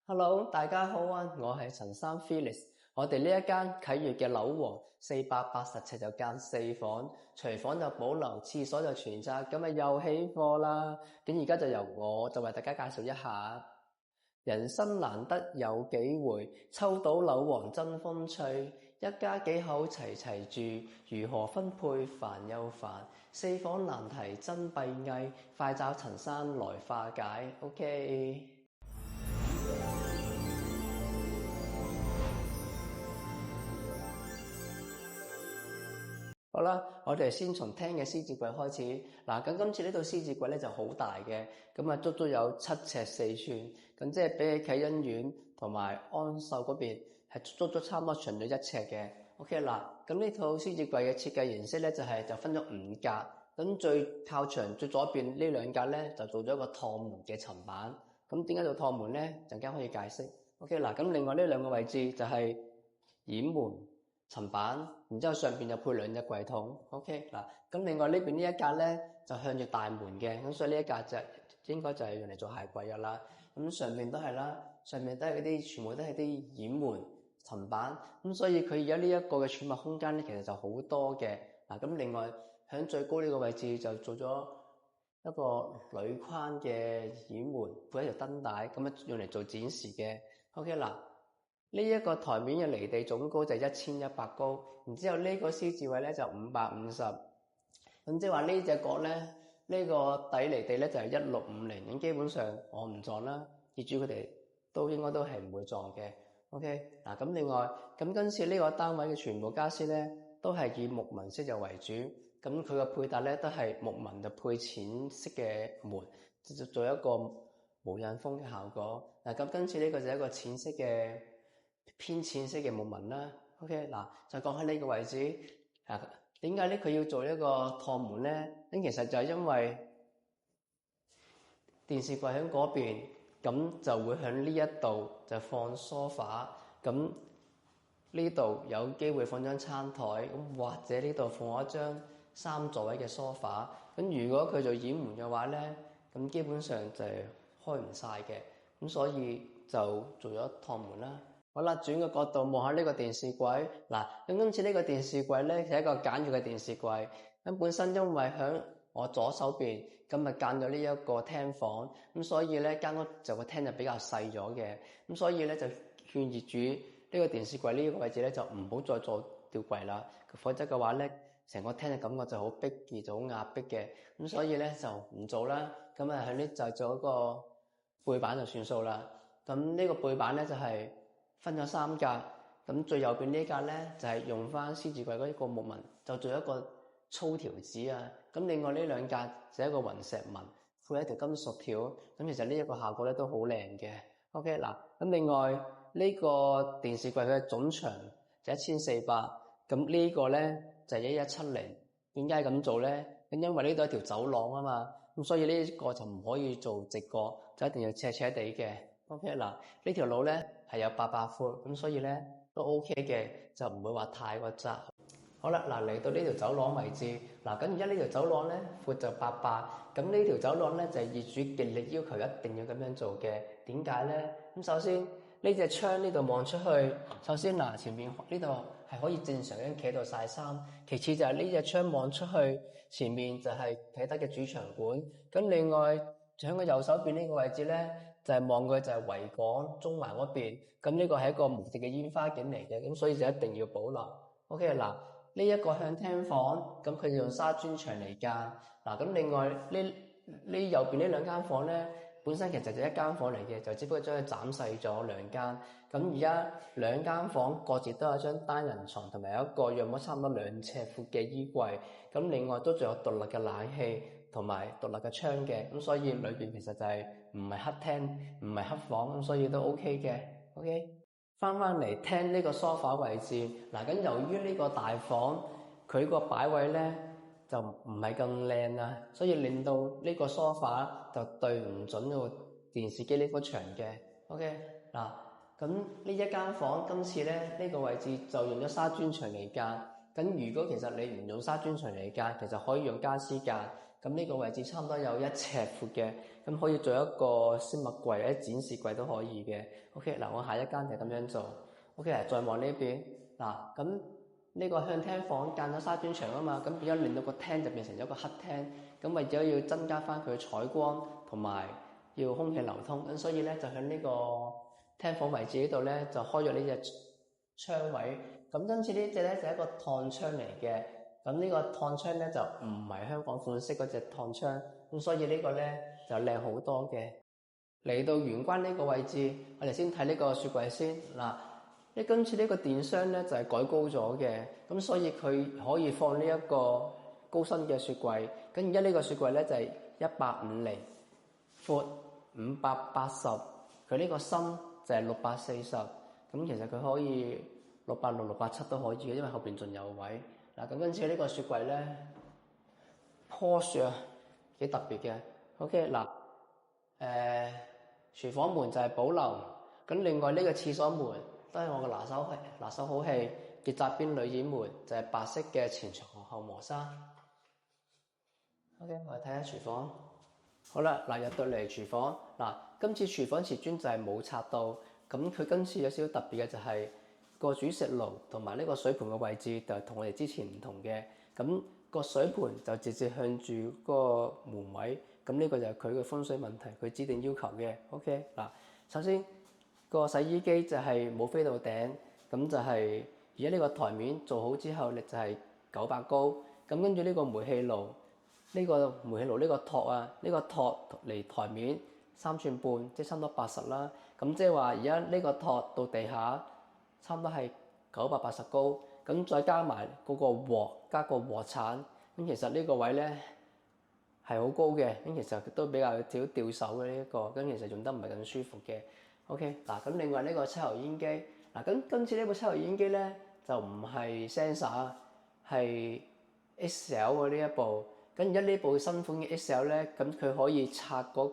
Hello，大家好啊！我係陳生 Felix。我哋呢一間啟悅嘅樓王480尺就間4房，廚房就保留，廁所就全拆，咁啊又起貨啦！咁而家就由我就為大家介紹一下。人生難得有幾回，抽到樓王真風趣。一家幾口齊齊住，如何分配煩又煩。4房難題真閉翳，快找陳生來化解。OK。好啦，我哋先從廳嘅獅子櫃開始。嗱，咁今次呢套獅子櫃咧就好大嘅，咁啊足足有7尺4寸，咁即係比起啟欣苑同埋安秀嗰邊係足差唔多長咗1尺嘅。OK 嗱，咁呢套獅子櫃嘅設計形式咧就分咗5格，咁最靠牆最左邊呢2格咧就做咗一個趟門嘅層板。咁點解做趟門咧？陣間可以解釋。OK 嗱，咁另外呢2個位置就係掩門層板，然之後上邊就配2隻櫃桶。OK 嗱，咁另外呢邊呢一格咧就向住大門嘅，咁所以呢一格就應該就係用嚟做鞋櫃噶啦。咁上面都係啦，上面都係嗰啲全部都係啲掩門層板，咁所以佢而家呢一個嘅儲物空間咧其實就好多嘅。嗱，咁另外響最高呢個位置就做咗一個鋁框嘅掩門，配一條燈帶，咁樣用嚟做展示嘅。OK 嗱。呢一個台面嘅離地總高就1100高，然之後呢個獅子位咧就550，咁即係話呢隻角咧，呢個底離地咧就係1650，咁基本上我唔撞啦，業主佢哋都應該都係唔會撞嘅。OK 嗱，咁另外咁今次呢個單位嘅全部家私咧都係以木紋飾就為主，咁佢個配搭咧都係木紋就配淺色嘅門，就做一個無印風嘅效果。嗱，咁今次呢個就係一個淺色嘅偏淺色嘅木紋啦。OK 嗱，就講喺呢個位置點解咧佢要做一個趟門咧？咁其實就係因為電視櫃喺嗰邊，咁就會喺呢一度就放梳化，咁呢度有機會放張餐台，咁或者呢度放一張3座位嘅梳化。咁如果佢做掩門嘅話咧，咁基本上就係開唔晒嘅，咁所以就做咗趟門啦。好啦，轉個角度望下呢個電視櫃。嗱，咁今次呢個電視櫃咧係一個簡約嘅電視櫃。咁本身因為響我左手邊，咁咪間咗呢一個廳房，咁所以咧間屋就個廳就比較細咗嘅。咁所以咧就勸業主呢個電視櫃呢個位置咧就唔好再做吊櫃啦，否則嘅話咧成個廳嘅感覺就好逼傑，就好壓迫嘅。咁所以咧就唔做啦。咁啊喺呢就做一個背板就算數啦。咁呢個背板咧就係分咗3格，咁最右邊呢格咧就係用翻獅子櫃嗰一個木紋，就做一個粗條子啊。咁另外呢2格就係一個雲石紋，配一條金屬條。咁其實呢一個效果咧都好靚嘅。OK 嗱，咁另外呢個電視櫃嘅總長就1400，咁呢個咧就係1170。點解咁做咧？咁因為呢度係條走廊啊嘛，咁所以呢個就唔可以做直角，就一定要斜斜地嘅。OK 嗱，呢條路咧係有800闊，咁所以咧都 OK 嘅，就唔會話太過窄。好啦，嗱嚟到呢條走廊位置，嗱咁而家呢條走廊咧闊就800，咁呢條走廊咧就係業主極力要求一定要咁樣做嘅。點解咧？咁首先呢隻窗呢度望出去，首先嗱前面呢度係可以正常咁企喺度曬衫，其次就係呢隻窗望出去，前面就係啟德嘅主場館。咁另外喺個右手邊呢個位置咧，就係望佢就係維港中環嗰邊，咁呢個係一個無敵嘅煙花景嚟嘅，咁所以就一定要保留。OK 嗱，呢一個向廳房，咁佢就用紗磚牆嚟間。嗱咁另外呢右邊呢2間房咧，本身其實就1間房嚟嘅，就只不過將佢斬細咗2間。咁而家2間房各自都有一張單人床，同埋有一個約莫差唔多2尺闊嘅衣櫃。咁另外都仲有獨立嘅冷氣同埋獨立嘅窗嘅，咁所以裏邊其實就係唔係客廳，唔係客房，咁所以都 OK 嘅。OK， 翻嚟廳呢個梳化位置，嗱咁由於呢個大房佢個擺位咧就唔係咁靚啊，所以令到呢個梳化就對唔準個電視機呢幅牆嘅。OK 嗱，咁呢一間房今次咧呢個位置就用咗紗磚牆嚟間。咁如果其實你唔用紗磚牆嚟間，其實可以用家私間。咁咁呢個位置差唔多有1尺闊嘅，咁可以做一個飾物櫃或者展示櫃都可以嘅。OK， 嗱，我下一間就咁樣做。OK， 再望呢邊，嗱，咁呢個向廳房間咗紗磚牆啊嘛，咁變咗令到個廳就變成咗個黑廳，咁為咗要增加翻佢採光同埋要空氣流通，咁所以咧就喺呢個廳房位置呢度咧就開咗呢隻窗位，咁今次呢隻咧就係一個趟窗嚟嘅。咁呢個趟窗咧就唔係香港款式嗰隻趟窗，咁所以呢個咧就靚好多嘅。嚟到玄關呢個位置，我哋先睇呢個雪櫃先。嗱，今次呢個電箱咧就係改高咗嘅，咁所以佢可以放呢一個高身嘅雪櫃。咁而家呢個雪櫃咧就係150厘，闊580，佢呢個深就係640。咁其實佢可以660、670都可以嘅，因為後邊仲有位。嗱，咁跟住呢個雪櫃咧，Porsche 啊，幾特別嘅。OK， 嗱，廚房門就係保留，咁另外呢個廁所門都係我嘅拿手好戲，結紮邊鋁掩門就係白色嘅前牆後磨砂。OK， 我哋睇下廚房。好啦，嗱，入到嚟廚房，嗱，今次廚房瓷磚就係冇拆到，咁佢今次有少少特別嘅就係個煮食爐同埋呢個水盤嘅位置就同我哋之前唔同嘅，咁個水盤就直接向住嗰個門位，咁呢個就係佢嘅風水問題，佢指定要求嘅。OK， 嗱，首先個洗衣機就係冇飛到頂，咁就係而家呢個台面做好之後，力就係900高，咁跟住呢個煤氣爐，呢個煤氣爐呢個托啊，呢個托離台面3寸半，即係差唔多80啦。咁即係話而家呢個托到地下差唔多係980高，咁再加埋嗰個鑊加個鑊鏟，咁其實呢個位咧係好高嘅，咁其實都比較少吊手嘅呢一個，咁其實用得唔係咁舒服嘅。OK， 嗱，咁另外呢個抽油煙機，嗱，咁今次呢部抽油煙機咧就唔係 Sensor， 係 XL 嘅呢一部。咁而家呢部新款嘅 XL 咧，咁佢可以拆嗰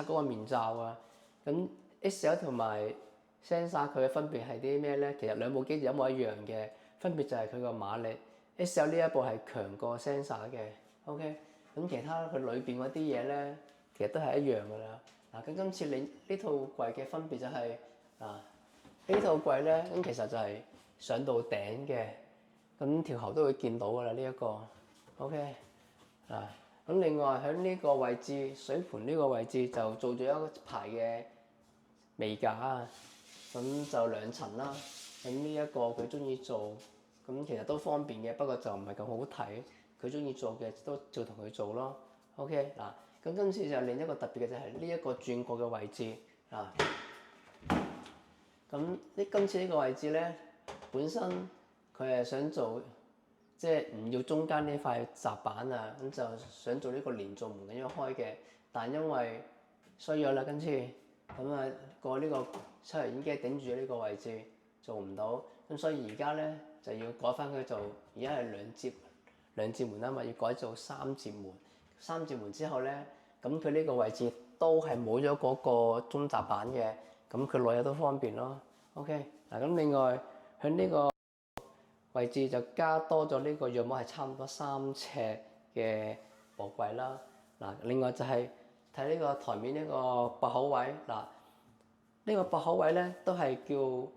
個面罩啊。咁 XL 同埋 Sensor 佢嘅分別係啲咩咧？其實兩部機就一模一樣嘅，分別就係佢個馬力。XL 呢一部係強過 Sensor 嘅。OK， 咁其他佢裏邊嗰啲嘢咧，其實都係一樣噶啦。嗱，咁今次你呢套櫃嘅分別就係呢套櫃咧，咁其實就係上到頂嘅，咁條喉都會見到噶啦呢一個。OK， 咁另外喺呢個位置水盤呢個位置就做咗一排嘅尾架啊，咁就2層啦。咁呢一個佢中意做，咁其實都方便嘅，不過就唔係咁好睇。佢中意做嘅都照同佢做咯。OK， 咁今次就另一個特別嘅就係呢一個轉角嘅位置啊。咁今次呢個位置咧，本身佢係想做，即係唔要中間呢塊閘板啊，咁就想做呢個連做門咁樣開嘅，但因為衰咗啦，今次咁啊個呢個抽油煙機頂住呢個位置做唔到，咁所以而家咧就要改翻佢做，而家係兩節門啊嘛，要改做3節門。3節門之後咧，咁佢呢個位置都係冇咗嗰個中閘板嘅，咁佢攞嘢都方便咯。OK， 咁另外喺呢個位置就加多咗呢個約莫係差唔多3尺嘅貨櫃啦。另外就係睇呢個台面呢個駁口位，呢個駁口位咧都係叫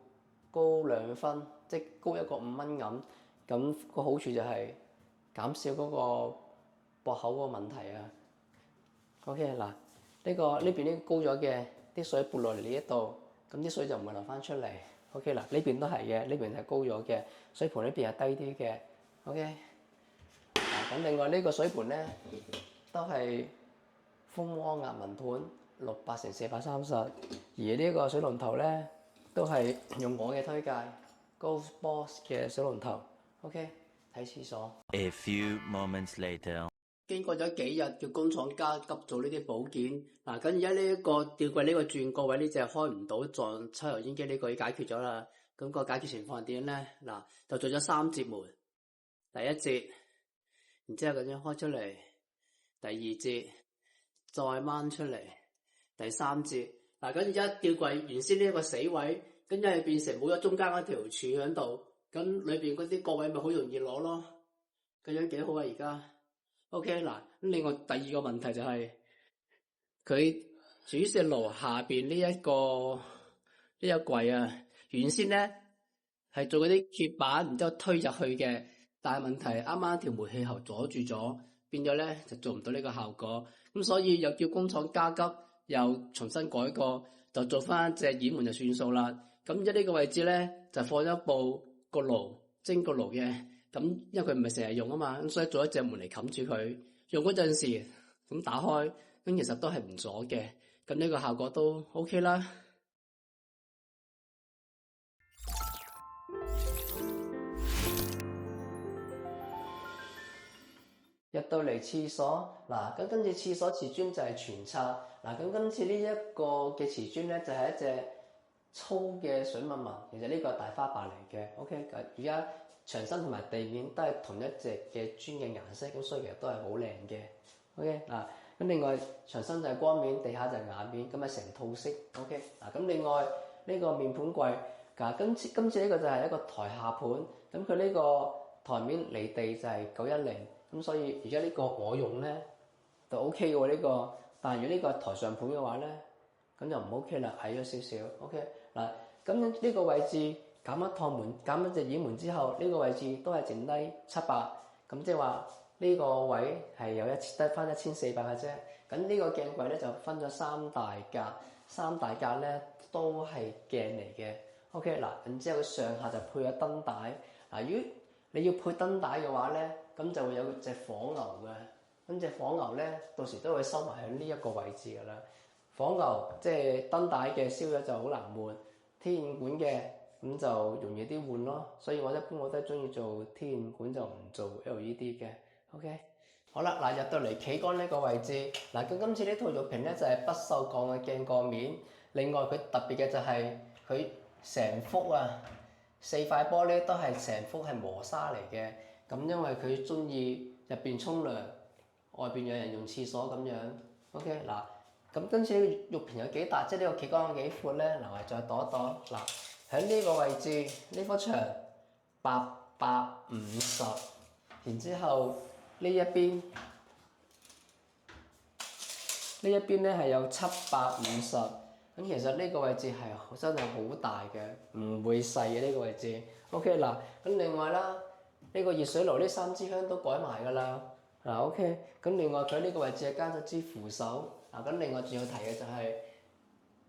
高2分，即係高一個5蚊咁。咁個好處就係減少嗰個駁口嗰個問題啊。OK， 呢邊呢高咗嘅啲水撥落嚟呢一度，咁啲水就唔會流翻出嚟。OK， 呢邊都係嘅，呢邊係高咗嘅，水盤呢邊係低啲嘅。OK， 咁另外呢個水盤咧都係蜂窩壓紋盤600×430，而呢個水龍頭咧都係用我嘅推介 Golf Boss 嘅水龍頭。OK， 睇廁所。A few moments later， 經過咗幾日叫工廠加急做呢啲補件，咁而家呢一個吊櫃呢個轉角位呢隻開唔到撞抽油煙機呢個已經解決咗啦。咁個解決情況係點咧？就做咗3節門，第一節，然之後咁樣開出嚟，第二節再掹出嚟，第三節。咁而家吊櫃原先呢一個死位，跟住變成冇咗中間嗰條柱喺度，咁裏邊嗰啲角位咪好容易攞咯。咁樣幾好啊！而家 OK 嗱，另外第二個問題就係、佢煮食爐下邊呢一個櫃啊，原先咧係做嗰啲鐵板，然之後推入去嘅，但係問題啱啱條煤氣喉阻住咗，變咗咧就做唔到呢個效果，咁所以又叫工廠加急，又重新改過，就做翻隻掩門就算數啦。咁一呢個位置咧就放咗部個爐蒸個爐嘅，咁因為佢唔係成日用啊嘛，咁所以做一隻門嚟冚住佢，用嗰陣時咁打開，咁其實都係唔阻嘅，咁呢個效果都 OK 啦。入到嚟廁所，嗱咁今次廁所瓷磚就係全拆，嗱咁今次呢一個嘅瓷磚咧就係一隻粗嘅水紋紋，其實呢個係大花白嚟嘅。OK，而家牆身同埋地面都係同一隻嘅磚嘅顏色，咁所以其實都係好靚嘅。OK，嗱咁另外牆身就係光面，地下就係瓦面，咁係成套式。OK，嗱咁另外呢個面盤櫃，嗱今次呢個就係一個台下盤，咁佢呢個台面離地就係910。咁所以而家呢個我用咧就 OK 嘅喎呢個，但係如果呢個台上盤嘅話咧，咁就唔 OK 啦，矮咗少少。OK 嗱，咁呢個位置減一趟門，減一隻掩門之後，呢個位置都係剩低700，咁即係話呢個位係有得翻1400嘅啫。咁呢個鏡櫃咧就分咗3大格，三大格咧都係鏡嚟嘅。OK 嗱，然之後佢上下就配咗燈帶。嗱，如果你要配燈帶嘅話咧，咁就會有隻火牛嘅，咁隻火牛咧到時都會收埋喺呢一個位置噶啦。火牛即係燈帶嘅燒咗就好難換，天然管嘅咁就容易啲換咯。所以我一般我都係中意做天然管，就唔做 LED 嘅。OK， 好啦，嗱入到嚟企杆呢個位置，嗱咁今次呢套玉屏咧就係不鏽鋼嘅鏡過面，另外佢特別嘅就係佢成幅啊4塊玻璃都係成幅係磨砂嚟嘅。咁因為佢中意入邊沖涼，外邊有人用廁所咁樣。OK 嗱，咁今次呢個玉屏有幾大，即係呢個企杆有幾闊咧？嗱，我哋再度一度。嗱，喺呢個位置呢幅牆850，然之後呢一邊咧係有750。咁其實呢個位置係真係好大嘅，唔會細嘅呢個位置。OK 嗱，咁另外啦。呢個熱水爐呢3支香都改埋㗎啦，嗱 OK，咁另外佢呢個位置係加咗支扶手，嗱咁另外仲要提嘅就係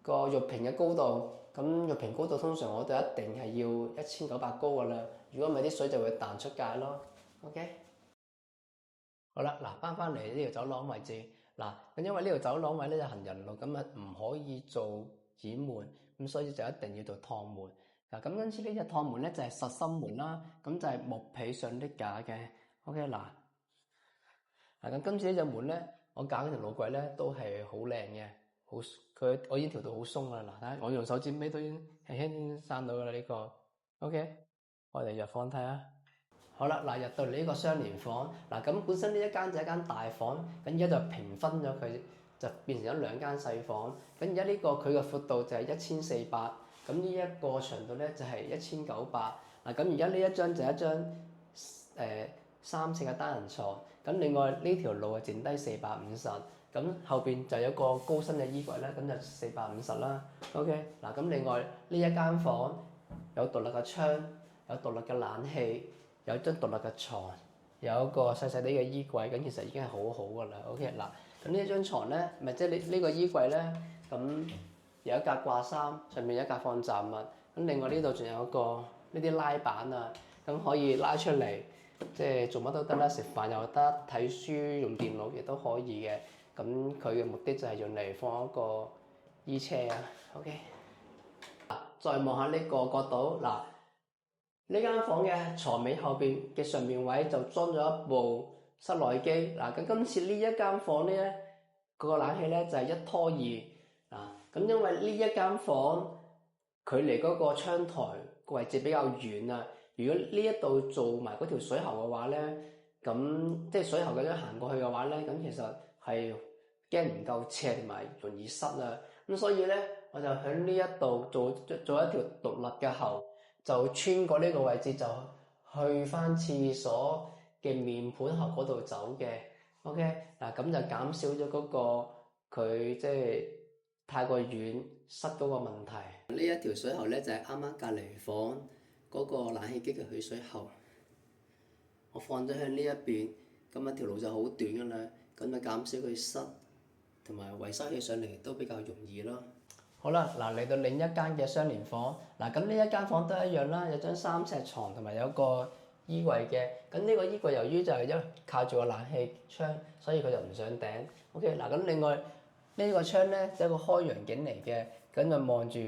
個玉屏嘅高度，咁玉屏高度通常我哋一定係要1900高㗎啦，如果唔係啲水就會彈出界咯 ，OK。好啦，嗱翻嚟呢條走廊位置，嗱咁因為呢條走廊位咧就行人路，咁啊唔可以做掩門，咁所以就一定要做趟門。嗱咁今次呢隻趟門咧就係實心門啦，咁就係木皮上啲架嘅。OK 嗱咁今次呢隻門咧，我揀嗰條路櫃咧都係好靚嘅，我已經調到好鬆啦。嗱睇下我用手指尾都已經輕輕閂到㗎啦呢個。OK， 我哋入房睇下。好啦，嗱入到嚟呢個雙連房，嗱咁本身呢一間就係一間大房，咁而家就平分咗佢，就變成咗2間細房。咁而家呢個佢嘅闊度就係1400，咁呢一個長度咧就係1900。嗱咁而家呢一張就係一張3呎嘅單人床，咁另外呢條路係剩低450，咁後邊就有個高身嘅衣櫃咧，咁就450啦。OK， 嗱咁另外呢一間房有獨立嘅窗，有獨立嘅冷氣。有張獨立嘅床，有一個細細啲嘅衣櫃，咁其實已經係好好㗎啦。OK 嗱，咁呢一張牀咧，咪即係呢個衣櫃咧，咁有一格掛衫，上面有一格放雜物，咁另外呢度仲有一個呢啲拉板啊，咁可以拉出嚟，即係做乜都得啦，食飯又得，睇書用電腦亦都可以嘅。咁佢嘅目的就係用嚟放一個衣車啊。OK， 再望下呢個角度嗱。呢間房嘅床尾後邊嘅上面位就裝咗一部室內機，嗱咁今次呢一間房咧，嗰個冷氣咧就係1拖2，嗱咁因為呢一間房距離嗰個窗台個位置比較遠啊，如果呢一度做埋嗰條水喉嘅話咧，咁即係水喉咁樣行過去嘅話咧，咁其實係驚唔夠斜同埋容易塞啊，咁所以咧我就喺呢一度做一條獨立嘅喉。就穿過呢個位置就去翻廁所嘅面盤後嗰度走嘅， OK，嗱咁就減少咗嗰個佢即係太過遠塞嗰個問題。呢一條水喉咧就係啱啱隔離房嗰個冷氣機嘅去水喉，我放咗喺呢一邊，咁一條路就好短㗎啦，咁就減少佢塞，同埋維修起上嚟都比較容易咯。好啦，嗱嚟到另一間嘅雙連房，嗱咁呢一間房都一樣啦，有張三尺床同埋有個衣櫃嘅。咁呢個衣櫃由於就係靠住個冷氣窗，所以佢就唔上頂。OK，嗱咁另外呢個窗咧就係一個開陽景嚟嘅，咁就望住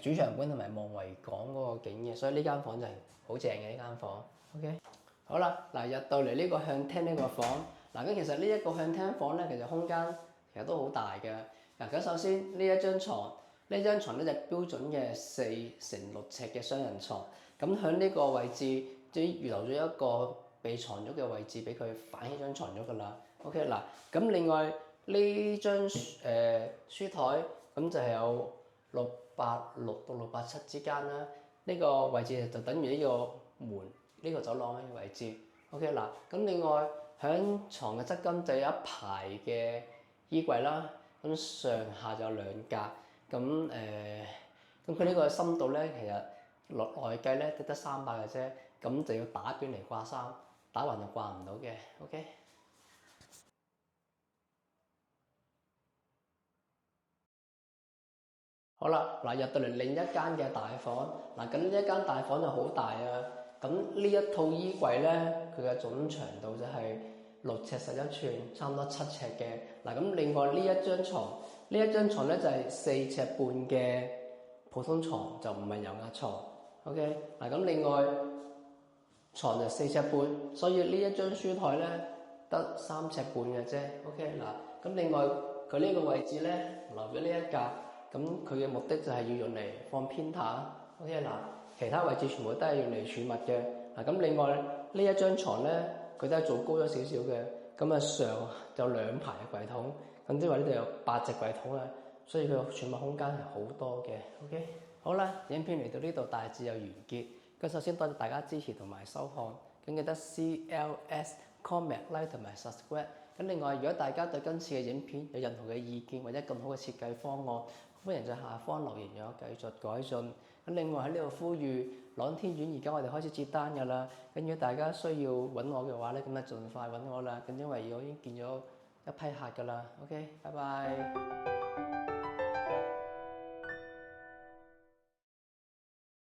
主場館同埋望維港嗰個景嘅，所以呢間房就係好正嘅呢間房。OK，好啦，嗱入到嚟呢個向廳呢個房，嗱咁其實呢一個向廳房咧，其實空間其實都好大嘅。嗱咁首先呢一張床咧就標準嘅4x6尺嘅雙人床，咁喺呢個位置即係預留咗一個被床褥嘅位置俾佢反起張床褥噶啦。OK， 嗱咁另外呢張書台咁就係有686到687之間啦，呢個位置就等於呢個門呢個走廊嘅位置。OK， 嗱咁另外喺床嘅側跟就有一排嘅衣櫃啦。咁上下就有2格，咁佢呢個深度咧，其實落內計咧得300嘅啫，咁就要打邊嚟掛衫，打橫就掛唔到嘅。OK，好啦，嗱入到嚟另一間嘅大房，嗱咁呢一間大房就好大啊，咁呢一套衣櫃咧，佢嘅總長度就係6尺11寸，差唔多7尺嘅。嗱咁另外呢一張床咧就係4尺半嘅普通床，就唔係油壓床。OK， 嗱咁另外床就4尺半，所以呢一張書台咧得3尺半嘅啫。OK， 嗱咁另外佢呢個位置咧留咗呢一格，咁佢嘅目的就係要用嚟放編塔。OK， 嗱其他位置全部都係用嚟儲物嘅。嗱咁另外呢一張床咧，佢都係做高咗少少嘅，咁啊上就2排嘅櫃桶，咁即係話呢度有8隻櫃桶啊，所以佢個儲物空間係好多嘅。OK， 好啦，影片嚟到呢度大致有完結。咁首先多謝大家支持同埋收看，咁記得 CLS comment like 同埋 subscribe。咁另外，如果大家對今次嘅影片有任何嘅意見或者更好嘅設計方案，歡迎在下方留言，讓我繼續改進。咁另外喺呢度呼籲，朗天苑而家我哋開始接單㗎啦。咁如果大家需要揾我嘅話咧，咁就盡快揾我啦。咁因為我已經見咗一批客㗎啦。OK，拜拜。